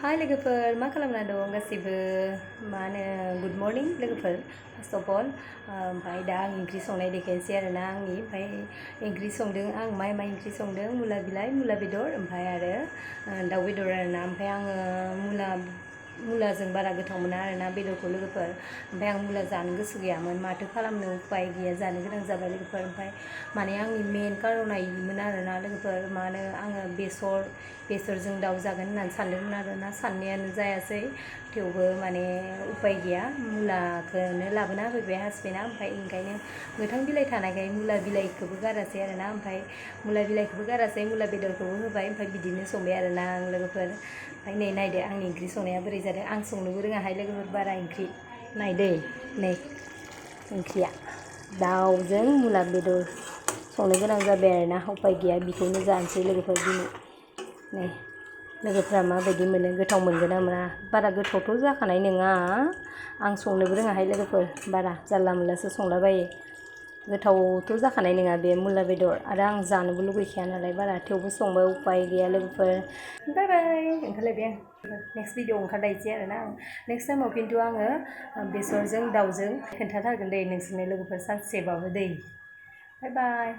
हाय लोगोफोर मा खालामना दं गासिबो मा होनो गुड मर्निं लोगोफोर फार्स्ट अफ अल ओमफ्राय दा आं ओंख्रि संनाय देखायनोसै आरोना आंनि ओमफ्राय ओंख्रि संदों आं मा ओंख्रि संदों मुला बिलाइ मुला बेदर ओमफ्राय आरो दाउ बेदर आरोना ओमफ्राय आङो मुलाजों बारा गोथाव मोना आरोना बेदरखौ लोगोफोर ओमफ्राय आं मुला जानो गोसो गैयामोन माथो खालामनो उपाय गैया जानो गोनां जाबाय लोगोफोर ओमफ्राय माने आंनि मेन कारना इमोन आरोना लोगोफोर मा होनो आङो बेसरजों दाउ जागोन होननानै सानदोंमोन आरोना साननायानो जायासै थेवबो माने उपाय गैया मुलाखौनो लाबोना होफैबाय हासबेन्डआ ओमफ्राय ओंखायनो गोथां बिलाइ थानायखाय मुला बिलाइखौबो गारासै आरोना ओमफ्राय मुला बिलाइखौबो गारासै मुला बेदरखौबो होबाय ओमफ्राय बिदिनो संबाय आरोना आं लोगोफोर ओमफ्राय नै नायदो आंनि ओंख्रि संनाया बोरै जादों आं संनोबो रोङाहाय लोगोफोर बारा ओंख्रि नायदो नै ओंख्रिया दाउजों मुला बेदर संनो गोनां जाबाय आरोना उपाय गैया बेखौनो जानोसै लोगोफोर दिनै नै लोगोफ्रा माबायदि मोनो गोथाव मोनगोन ना मोना बारा गोथावथ' जाखानाय नङा आं संनोबो रोङाहाय लोगोफोर बारा जानला मोनलासो संलाबायो गोथावथ' जाखानाय नङा बे मुला बेदर आरो आं जानोबो लुगैखाया नालाय बारा थेवबो संबाय उपाय गैया लोगोफोर बाय बाय ओंखारलायबाय आं नेक्स्ट भिडिअ ओंखारलायसै आरोना आं नेक्स्ट टाइमाव खिन्थु आङो बेसरजों दाउजों खोन्थाथारगोन दे नोंसोरनो लोगोफोर सानसेबाबो दै बाय बाय